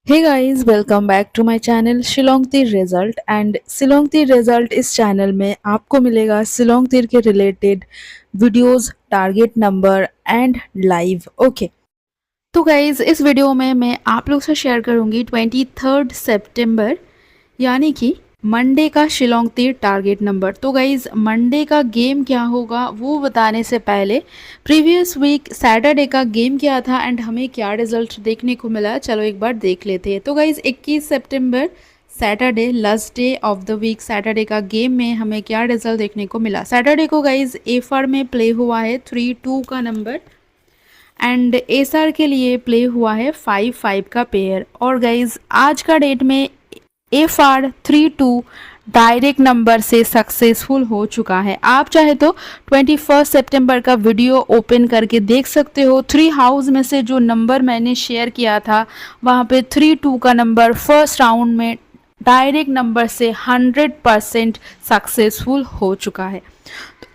Hey guys, welcome back to my channel Shillong तीर result and Shillong तीर result इस channel में आपको मिलेगा शिलोंग तीर के related videos, target number and live. Okay, तो गाइज इस वीडियो में मैं आप लोग से शेयर करूंगी 23 सितंबर यानी कि मंडे का शिलोंग तीर टारगेट नंबर। तो गाइज मंडे का गेम क्या होगा वो बताने से पहले प्रीवियस वीक सैटरडे का गेम क्या था एंड हमें क्या रिजल्ट देखने को मिला, चलो एक बार देख लेते हैं। तो गाइज 21 सितंबर Saturday, last day of the week, Saturday का गेम में हमें क्या रिजल्ट देखने को मिला। सैटरडे को गाइज एफआर में प्ले हुआ है 3-2 का नंबर एंड एसआर के लिए प्ले हुआ है 5-5 का पेयर। और गाइज आज का डेट में एफआर 3-2 डायरेक्ट नंबर से सक्सेसफुल हो चुका है। आप चाहे तो 21 सितंबर का वीडियो ओपन करके देख सकते हो। 3 हाउस में से जो नंबर मैंने शेयर किया था वहाँ पे 3-2 का नंबर फर्स्ट राउंड में डायरेक्ट नंबर से 100% सक्सेसफुल हो चुका है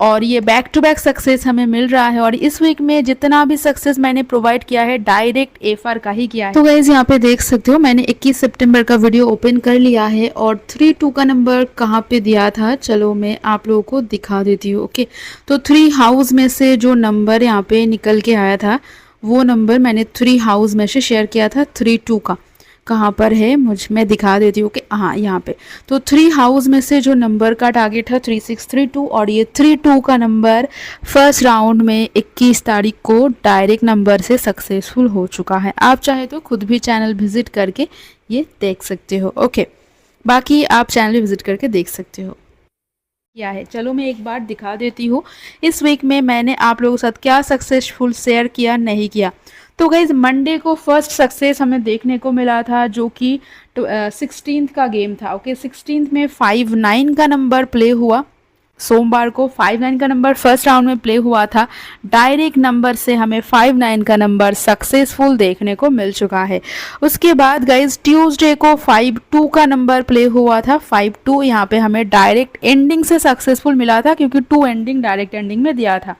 और ये बैक टू बैक सक्सेस हमें मिल रहा है। और इस वीक में जितना भी सक्सेस मैंने प्रोवाइड किया है डायरेक्ट एफआर का ही किया है। तो गाइज यहाँ पे देख सकते हो मैंने 21 सितंबर का वीडियो ओपन कर लिया है और 3-2 का नंबर कहाँ पे दिया था चलो मैं आप लोगों को दिखा देती हूँ। ओके, तो 3 हाउस में से जो नंबर यहाँ पे निकल के आया था वो नंबर मैंने 3 हाउस में से शेयर किया था। 3-2 का कहाँ पर है मैं दिखा देती हूँ कि हाँ यहाँ पे। तो 3 हाउस में से जो नंबर का टारगेट है 3632 और ये 3-2 का नंबर फर्स्ट राउंड में 21 तारीख को डायरेक्ट नंबर से सक्सेसफुल हो चुका है। आप चाहे तो खुद भी चैनल विजिट करके ये देख सकते हो। ओके, बाकी आप चैनल विजिट करके देख सकते हो क्या है। चलो मैं एक बार दिखा देती हूँ इस वीक में मैंने आप लोगों के साथ क्या सक्सेसफुल शेयर किया नहीं किया। तो गाइज मंडे को फर्स्ट सक्सेस हमें देखने को मिला था जो कि 16th का गेम था। ओके, 16th में 5-9 का नंबर प्ले हुआ। सोमवार को 5-9 का नंबर फर्स्ट राउंड में प्ले हुआ था। डायरेक्ट नंबर से हमें 5-9 का नंबर सक्सेसफुल देखने को मिल चुका है। उसके बाद गाइज ट्यूसडे को 5-2 का नंबर प्ले हुआ था। 5-2 यहाँ पे हमें डायरेक्ट एंडिंग से सक्सेसफुल मिला था क्योंकि 2 एंडिंग डायरेक्ट एंडिंग में दिया था।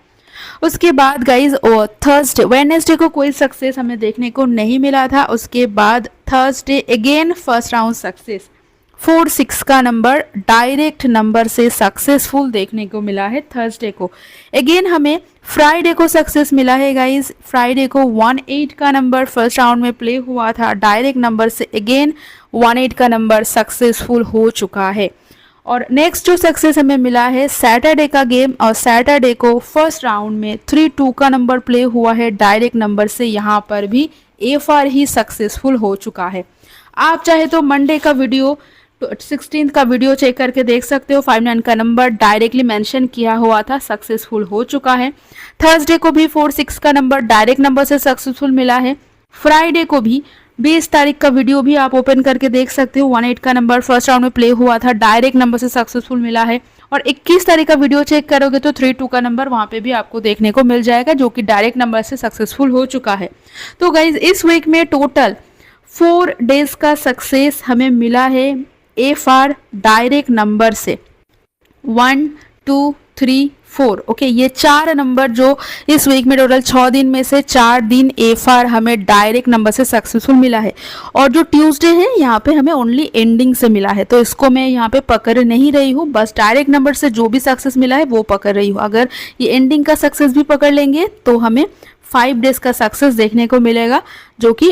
उसके बाद गाइज थर्सडे वेडनेसडे को कोई सक्सेस हमें देखने को नहीं मिला था। उसके बाद Thursday again first round success 4-6 का नंबर डायरेक्ट नंबर से सक्सेसफुल देखने को मिला है थर्सडे को। अगेन हमें फ्राइडे को सक्सेस मिला है गाइज। फ्राइडे को 1-8 का नंबर फर्स्ट राउंड में प्ले हुआ था। डायरेक्ट नंबर से अगेन 1-8 का नंबर सक्सेसफुल हो चुका है। और नेक्स्ट जो सक्सेस हमें मिला है सैटरडे का गेम और सैटरडे को फर्स्ट राउंड में 3-2 का नंबर प्ले हुआ है डायरेक्ट नंबर से। यहाँ पर भी एफआर ही सक्सेसफुल हो चुका है। आप चाहे तो मंडे का वीडियो 16th का वीडियो चेक करके देख सकते हो। 5-9 का नंबर डायरेक्टली मेंशन किया हुआ था, सक्सेसफुल हो चुका है। थर्सडे को भी 4-6 का नंबर डायरेक्ट नंबर से सक्सेसफुल मिला है। फ्राइडे को भी 20 तारीख का वीडियो भी आप ओपन करके देख सकते हो। 1-8 का नंबर फर्स्ट राउंड में प्ले हुआ था, डायरेक्ट नंबर से सक्सेसफुल मिला है। और 21 तारीख का वीडियो चेक करोगे तो 3-2 का नंबर वहाँ पे भी आपको देखने को मिल जाएगा जो कि डायरेक्ट नंबर से सक्सेसफुल हो चुका है। तो गाइज इस वीक में टोटल 4 डेज का सक्सेस हमें मिला है एफआर डायरेक्ट नंबर से 1, 2, 3, 4। ओके, ये 4 नंबर जो इस वीक में टोटल 6 दिन में से 4 दिन एफआर हमें डायरेक्ट नंबर से सक्सेसफुल मिला है। और जो ट्यूसडे है यहाँ पे हमें ओनली एंडिंग से मिला है तो इसको मैं यहाँ पे पकड़ नहीं रही हूँ, बस डायरेक्ट नंबर से जो भी सक्सेस मिला है वो पकड़ रही हूँ। अगर ये एंडिंग का सक्सेस भी पकड़ लेंगे तो हमें 5 डेज का सक्सेस देखने को मिलेगा जो कि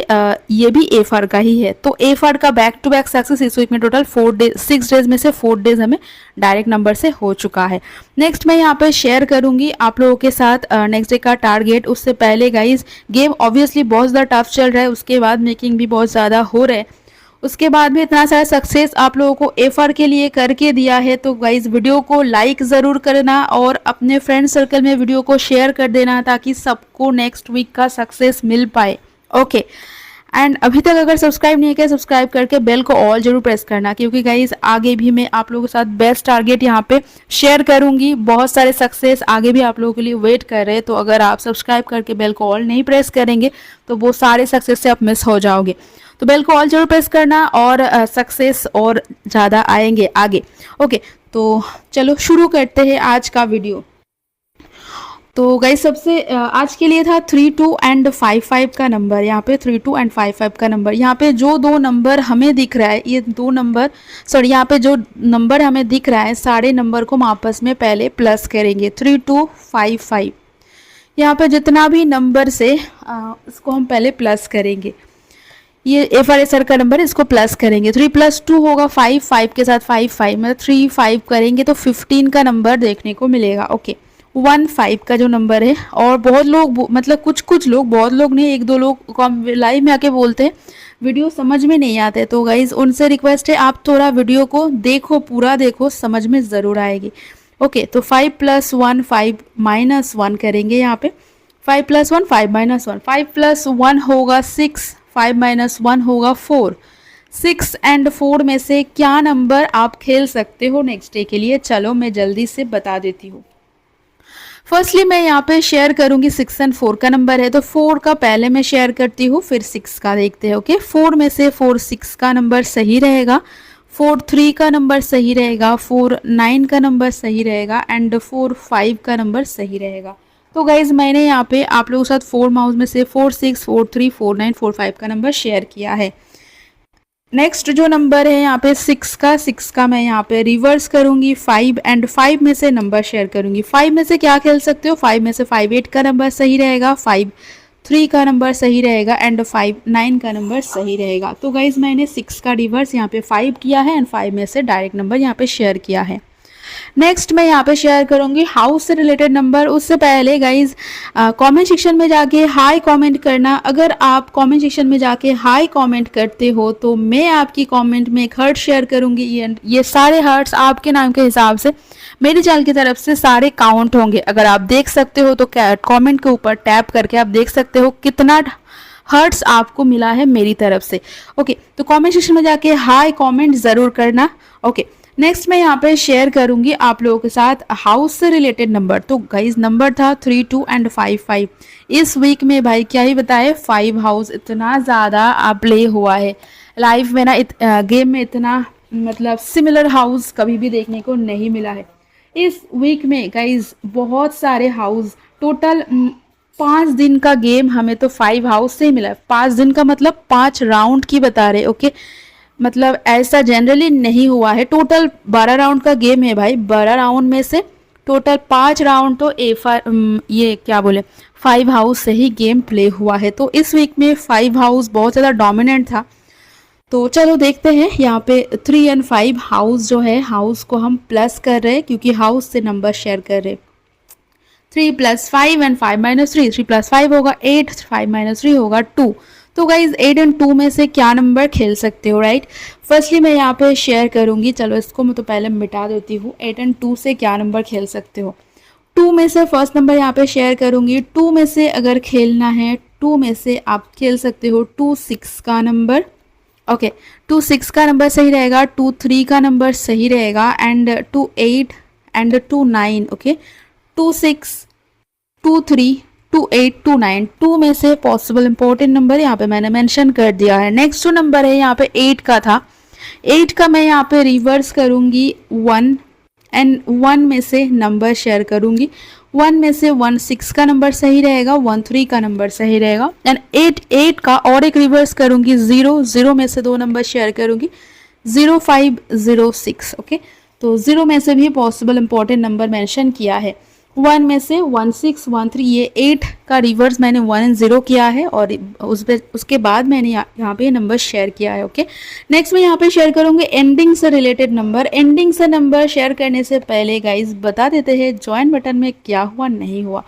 ये भी एफआर का ही है। तो एफआर का बैक टू बैक सक्सेस इस वीक में टोटल 6 डेज में से 4 डेज हमें डायरेक्ट नंबर से हो चुका है। नेक्स्ट मैं यहाँ पे शेयर करूंगी आप लोगों के साथ नेक्स्ट डे का टारगेट। उससे पहले गाइज गेम ऑब्वियसली बहुत ज़्यादा टफ चल रहा है, उसके बाद मेकिंग भी बहुत ज़्यादा हो रहा है, उसके बाद भी इतना सारा सक्सेस आप लोगों को एफआर के लिए करके दिया है। तो गाइज वीडियो को लाइक ज़रूर करना और अपने फ्रेंड सर्कल में वीडियो को शेयर कर देना ताकि सबको नेक्स्ट वीक का सक्सेस मिल पाए। ओके, एंड अभी तक अगर सब्सक्राइब नहीं किया सब्सक्राइब करके बेल को ऑल जरूर प्रेस करना क्योंकि गाइज आगे भी मैं आप लोगों के साथ बेस्ट टारगेट यहाँ पे शेयर करूंगी। बहुत सारे सक्सेस आगे भी आप लोगों के लिए वेट कर रहे हैं। तो अगर आप सब्सक्राइब करके बेल को ऑल नहीं प्रेस करेंगे तो वो सारे सक्सेस से आप मिस हो जाओगे। तो बेल को ऑल जरूर प्रेस करना और सक्सेस और ज़्यादा आएंगे आगे। ओके, तो चलो शुरू करते हैं आज का वीडियो। तो गाइस सबसे आज के लिए था 32 एंड 55 का नंबर। यहाँ पे 32 एंड 55 का नंबर, यहाँ पे जो दो नंबर हमें दिख रहा है, ये दो नंबर सॉरी, यहाँ पे जो नंबर हमें दिख रहा है सारे नंबर को हम आपस में पहले प्लस करेंगे। 3255, यहाँ पे जितना भी नंबर से इसको हम पहले प्लस करेंगे। ये ए फॉर सर का नंबर है, इसको प्लस करेंगे। 3 + 2 होगा 5, 5 के साथ 5 5 मतलब 3 5 करेंगे तो 15 का नंबर देखने को मिलेगा। ओके, 1 5 का जो नंबर है, और बहुत लोग मतलब कुछ लोग, बहुत लोग नहीं, एक दो लोग लाइव में आके बोलते हैं वीडियो समझ में नहीं आते। तो गाइज उनसे रिक्वेस्ट है आप थोड़ा वीडियो को देखो, पूरा देखो, समझ में ज़रूर आएगी। ओके, तो 5 + 1 5 - 1 करेंगे यहाँ पे। 5 + 1 5 - 1, 5 + 1 होगा 6, 5 - 1 होगा 4। 6 एंड 4 में से क्या नंबर आप खेल सकते हो नेक्स्ट डे के लिए? चलो मैं जल्दी से बता देती हूँ। फर्स्टली मैं यहाँ पे शेयर करूंगी 6 एंड 4 का नंबर है, तो 4 का पहले मैं शेयर करती हूँ, फिर 6 का देखते हैं। ओके, 4 में से 4 6 का नंबर सही रहेगा, 4 3 का नंबर सही रहेगा, 4 9 का नंबर सही रहेगा एंड 4 5 का नंबर सही रहेगा। तो गाइज मैंने यहाँ पे आप लोगों के साथ 4 माउस में से 4 6 4 3 4 9 4 5 का नंबर शेयर किया है। नेक्स्ट जो नंबर है यहाँ पे 6 का मैं यहाँ पे रिवर्स करूंगी 5 एंड 5 में से नंबर शेयर करूंगी। 5 में से क्या खेल सकते हो? 5 में से 5 8 का नंबर सही रहेगा, 5 3 का नंबर सही रहेगा एंड 5 9 का नंबर सही रहेगा। तो गाइज मैंने 6 का रिवर्स यहाँ पे 5 किया है एंड 5 में से डायरेक्ट नंबर यहाँ पे शेयर किया है। नेक्स्ट मैं यहाँ पे शेयर करूंगी हाउस से रिलेटेड नंबर। उससे पहले गाइज कमेंट सेक्शन में जाके हाई कमेंट करना। अगर आप कमेंट सेक्शन में जाके हाई कमेंट करते हो तो मैं आपकी कमेंट में एक हार्ट शेयर करूंगी। ये सारे हार्ट्स आपके नाम के हिसाब से मेरी चैनल की तरफ से सारे काउंट होंगे। अगर आप देख सकते हो तो कमेंट के ऊपर टैप करके आप देख सकते हो कितना हर्ट्स आपको मिला है मेरी तरफ से। ओके, तो कमेंट सेक्शन में जाके हाई कमेंट ज़रूर करना। ओके, नेक्स्ट मैं यहाँ पे शेयर करूंगी आप लोगों के साथ हाउस से रिलेटेड नंबर। तो गाइज नंबर था 3 2 एंड 5 5। इस वीक में भाई क्या ही बताए, 5 हाउस इतना ज़्यादा प्ले हुआ है लाइव में ना, गेम में इतना मतलब सिमिलर हाउस कभी भी देखने को नहीं मिला है। इस वीक में गाइज बहुत सारे हाउस, टोटल 5 दिन का गेम हमें तो 5 हाउस से ही मिला है। 5 दिन का मतलब 5 राउंड की बता रहे। ओके, मतलब ऐसा जनरली नहीं हुआ है। टोटल 12 राउंड का गेम है भाई। 12 राउंड में से टोटल 5 राउंड तो ये क्या बोले 5 हाउस से ही गेम प्ले हुआ है। तो इस वीक में 5 हाउस बहुत ज़्यादा डोमिनेंट था। तो चलो देखते हैं यहाँ पे 3 एंड 5 हाउस जो है, हाउस को हम प्लस कर रहे हैं क्योंकि हाउस से नंबर शेयर कर रहे हैं। 3 + 5 एंड 5 - 3, 3 + 5 होगा 8, 5 - 3 होगा 2। तो गाइज 8 एंड 2 में से क्या नंबर खेल सकते हो, राइट? फर्स्टली मैं यहाँ पे शेयर करूँगी, चलो इसको मैं तो पहले मिटा देती हूँ। 8 एंड 2 से क्या नंबर खेल सकते हो? 2 में से फर्स्ट नंबर यहाँ पे शेयर करूँगी। 2 में से अगर खेलना है, 2 में से आप खेल सकते हो 2 6 का नंबर। ओके, 2 6 का नंबर सही रहेगा, 2 3 का नंबर सही रहेगा एंड 2 8 एंड 2 9। ओके, 2 6 2 3 2 8 2 9, 2 में से पॉसिबल इंपॉर्टेंट नंबर यहाँ पे मैंने मेंशन कर दिया है। नेक्स्ट जो नंबर है यहाँ पे 8 का था, 8 का मैं यहाँ पे रिवर्स करूँगी 1 एंड 1 में से नंबर शेयर करूँगी। 1 में से 1 6 का नंबर सही रहेगा, 1 3 का नंबर सही रहेगा एंड 8 का और एक रिवर्स करूँगी 0 0 में से 2 नंबर शेयर करूँगी 0 5 0 6। ओके, तो 0 में से भी पॉसिबल इंपॉर्टेंट नंबर मेंशन किया है। 1 में से 1 6 1 3, ये 8 का रिवर्स मैंने 1 एंड 0 किया है और उसके बाद मैंने यहाँ पे नंबर शेयर किया है। ओके, नेक्स्ट मैं यहाँ पे शेयर करूँगी एंडिंग से रिलेटेड नंबर। एंडिंग से नंबर शेयर करने से पहले गाइज बता देते हैं ज्वाइन बटन में क्या हुआ नहीं हुआ।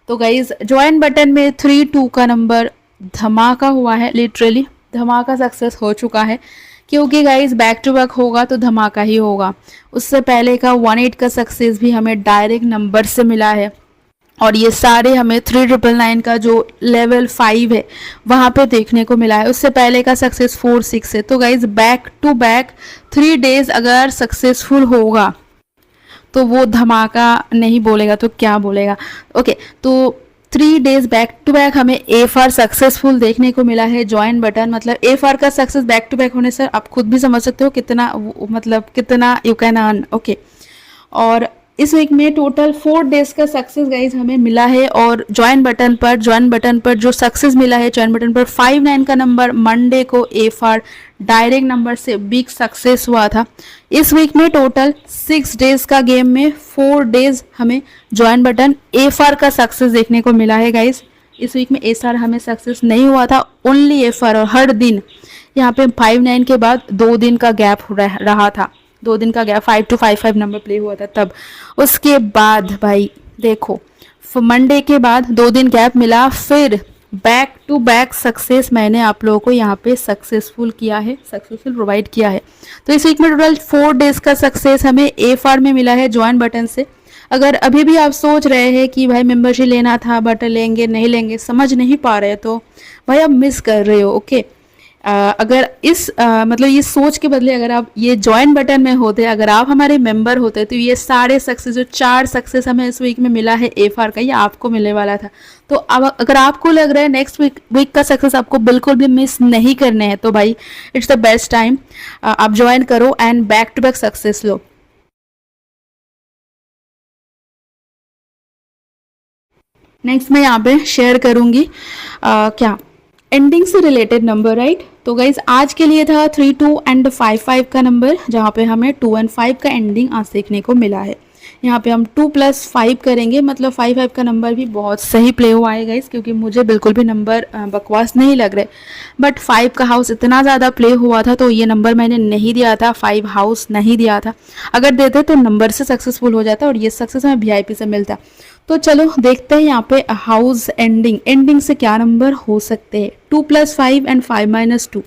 तो गाइज ज्वाइन बटन में 3 2 का नंबर धमाका हुआ है, लिटरली धमाका सक्सेस हो चुका है क्योंकि गाइज बैक टू बैक होगा तो धमाका ही होगा। उससे पहले का 1 8 का सक्सेस भी हमें डायरेक्ट नंबर से मिला है और ये सारे हमें 3999 का जो लेवल 5 है वहाँ पे देखने को मिला है। उससे पहले का सक्सेस 4 6 है। तो guys back to back 3 days अगर सक्सेसफुल होगा तो वो धमाका नहीं बोलेगा तो क्या बोलेगा। ओके, तो 3 डेज बैक टू बैक हमें ए फॉर सक्सेसफुल देखने को मिला है। ज्वाइन बटन मतलब ए फॉर का सक्सेस बैक टू बैक होने से आप खुद भी समझ सकते हो कितना मतलब कितना यू कैन अर्न। ओके, और इस वीक में टोटल 4 डेज का सक्सेस गाइज हमें मिला है। और ज्वाइन बटन पर जो सक्सेस मिला है, ज्वाइन बटन पर 59 का नंबर मंडे को एफआर डायरेक्ट नंबर से बिग सक्सेस हुआ था। इस वीक में टोटल 6 डेज का गेम में 4 डेज हमें ज्वाइन बटन एफआर का सक्सेस देखने को मिला है गाइज। इस वीक में एसआर हमें सक्सेस नहीं हुआ था, ओनली एफआर। और हर दिन यहाँ पे 59 के बाद 2 दिन का गैप रहा था, 2 दिन का गैप 5 to 5 नंबर प्ले हुआ था तब। उसके बाद भाई देखो मंडे के बाद 2 दिन गैप मिला, फिर बैक टू बैक सक्सेस मैंने आप लोगों को यहाँ पे सक्सेसफुल प्रोवाइड किया है। तो इस वीक में टोटल 4 डेज का सक्सेस हमें एफआर में मिला है ज्वाइन बटन से। अगर अभी भी आप सोच रहे हैं कि भाई मेंबरशिप लेना था बट लेंगे नहीं लेंगे, समझ नहीं पा रहे, तो भाई आप मिस कर रहे हो। ओके, अगर इस मतलब ये सोच के बदले अगर आप ये ज्वाइन बटन में होते, अगर आप हमारे मेंबर होते, तो ये सारे सक्सेस, जो 4 सक्सेस हमें इस वीक में मिला है एफआर का, ये आपको मिलने वाला था। तो अब अगर आपको लग रहा है नेक्स्ट वीक का सक्सेस आपको बिल्कुल भी मिस नहीं करने हैं, तो भाई इट्स द बेस्ट टाइम, आप ज्वाइन करो and back to back success लो। नेक्स्ट मैं यहाँ पे शेयर करूँगी क्या एंडिंग से रिलेटेड नंबर, राइट। तो गाइज आज के लिए था 3 2 एंड 5 5 का नंबर, जहाँ पे हमें 2 and 5 का एंडिंग आज देखने को मिला है। यहाँ पे हम 2 + 5 करेंगे, मतलब 5 5 का नंबर भी बहुत सही प्ले हुआ है गाइज, क्योंकि मुझे बिल्कुल भी नंबर बकवास नहीं लग रहे। बट 5 का हाउस इतना ज़्यादा प्ले हुआ था तो ये नंबर मैंने नहीं दिया था, 5 हाउस नहीं दिया था। अगर देते तो नंबर से सक्सेसफुल हो जाता और ये सक्सेस हमें VIP से मिलता। तो चलो देखते हैं यहाँ पे हाउस एंडिंग से क्या नंबर हो सकते हैं। 2 + 5 एंड 5 - 2,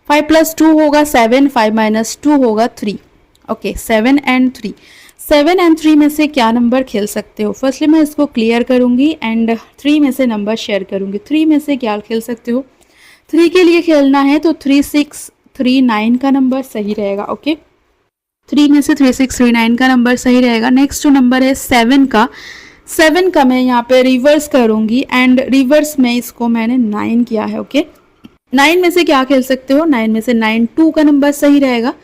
5 + 2 होगा 7, 5 - 2 होगा 3। ओके, 7 and 3, 7 and 3 में से क्या नंबर खेल सकते हो। फर्स्टली मैं इसको क्लियर करूंगी एंड 3 में से नंबर शेयर करूंगी। 3 में से क्या खेल सकते हो, 3 के लिए खेलना है तो 3 6 3 9 का नंबर सही रहेगा। ओके, 3 में से 3 6 3 9 का नंबर सही रहेगा। नेक्स्ट जो नंबर है 7 का, 7 का मैं यहाँ पे रिवर्स करूंगी एंड रिवर्स में इसको मैंने 9 किया है। ओके, 9 में से क्या खेल सकते हो, 9 में से 9 2 का नंबर सही रहेगा,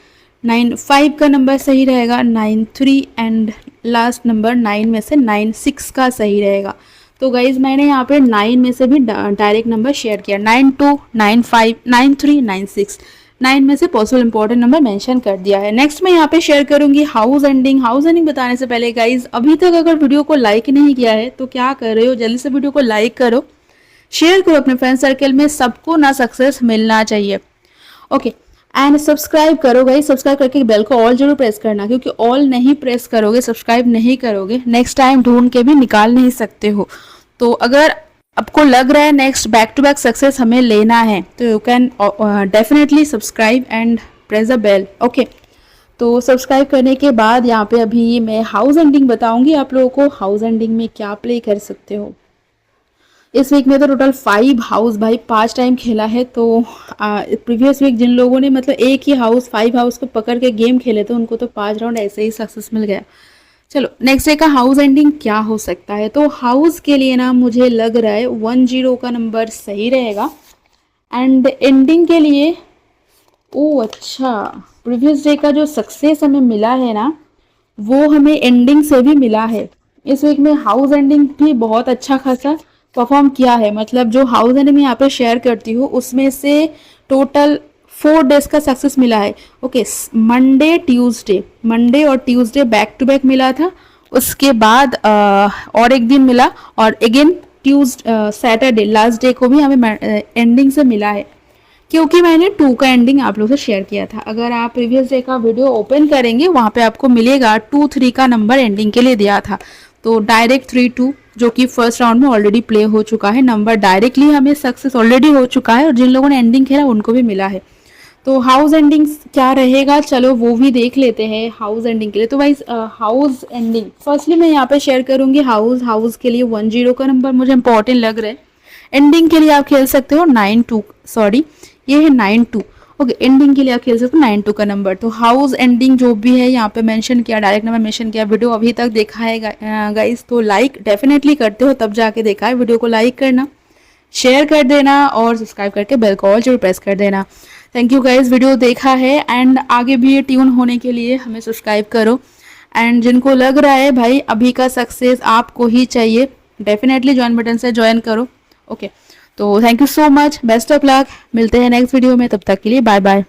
9 5 का नंबर सही रहेगा, 9 3 एंड लास्ट नंबर 9 में से 9 6 का सही रहेगा। तो गाइज मैंने यहाँ पे 9 में से भी डायरेक्ट नंबर शेयर किया, 9 2 9 5 9 3 9 6, 9 में से पॉसिबल इंपॉर्टेंट नंबर मेंशन कर दिया है। नेक्स्ट मैं यहाँ पे शेयर करूंगी हाउस एंडिंग। हाउस एंडिंग बताने से पहले गाइज अभी तक अगर वीडियो को लाइक नहीं किया है तो क्या कर रहे हो, जल्दी से वीडियो को लाइक करो, शेयर करो अपने फ्रेंड सर्कल में, सबको ना सक्सेस मिलना चाहिए। ओके, एंड सब्सक्राइब करो गाइस, सब्सक्राइब करके बेल को ऑल जरूर प्रेस करना, क्योंकि ऑल नहीं प्रेस करोगे, सब्सक्राइब नहीं करोगे, नेक्स्ट टाइम ढूंढ के भी निकाल नहीं सकते हो। तो अगर आपको लग रहा है next back to back success हमें लेना है तो you can definitely subscribe and press the bell. Okay, तो सब्सक्राइब करने के बाद यहाँ पे अभी मैं हाउस एंडिंग बताऊंगी आप लोगों को, हाउस एंडिंग में क्या प्ले कर सकते हो। इस वीक में तो टोटल 5 हाउस भाई 5 टाइम खेला है। तो प्रीवियस वीक जिन लोगों ने मतलब एक ही हाउस 5 हाउस को पकड़ के गेम खेले थे उनको तो 5 राउंड ऐसे ही सक्सेस मिल गया। चलो नेक्स्ट डे का हाउस एंडिंग क्या हो सकता है। तो हाउस के लिए ना मुझे लग रहा है 10 का नंबर सही रहेगा एंड एंडिंग के लिए अच्छा, प्रीवियस डे का जो सक्सेस हमें मिला है ना वो हमें एंडिंग से भी मिला है। इस वीक में हाउस एंडिंग भी बहुत अच्छा खासा परफॉर्म किया है, मतलब जो हाउस एंडिंग में यहाँ पे शेयर करती हूँ उसमें से टोटल 4 डेज का सक्सेस मिला है। ओके, मंडे और ट्यूसडे बैक टू बैक मिला था, उसके बाद और एक दिन मिला और अगेन सैटरडे लास्ट डे को भी हमें एंडिंग से मिला है, क्योंकि मैंने 2 का एंडिंग आप लोगों से शेयर किया था। अगर आप प्रीवियस डे का वीडियो ओपन करेंगे वहाँ पे आपको मिलेगा 2 3 का नंबर एंडिंग के लिए दिया था। तो डायरेक्ट 3 2 जो कि फर्स्ट राउंड में ऑलरेडी प्ले हो चुका है, नंबर डायरेक्टली हमें सक्सेस ऑलरेडी हो चुका है और जिन लोगों ने एंडिंग खेला उनको भी मिला है। तो हाउस एंडिंग क्या रहेगा चलो वो भी देख लेते हैं हाउस एंडिंग के लिए। तो भाई हाउस एंडिंग फर्स्टली मैं यहाँ पे शेयर करूंगी हाउस के लिए 10 का नंबर मुझे इंपॉर्टेंट लग रहा है। एंडिंग के लिए आप खेल सकते हो 9 2, सॉरी ये है 9 2। ओके, एंडिंग के लिए आप खेल सकते हो 9 2 का नंबर। तो हाउस एंडिंग जो भी है यहाँ पे मेंशन किया, डायरेक्ट नंबर मेंशन किया। वीडियो अभी तक देखा है गाइस तो लाइक डेफिनेटली करते हो तब जाके देखा है, वीडियो को लाइक करना, शेयर कर देना और सब्सक्राइब करके बेल को ऑल जरूर प्रेस कर देना। थैंक यू गाइस, वीडियो देखा है एंड आगे भी ट्यून होने के लिए हमें सब्सक्राइब करो एंड जिनको लग रहा है भाई अभी का सक्सेस आपको ही चाहिए, डेफिनेटली ज्वाइन बटन से ज्वाइन करो। ओके, तो thank you so much, best of luck, मिलते हैं नेक्स्ट वीडियो में, तब तक के लिए बाय बाय।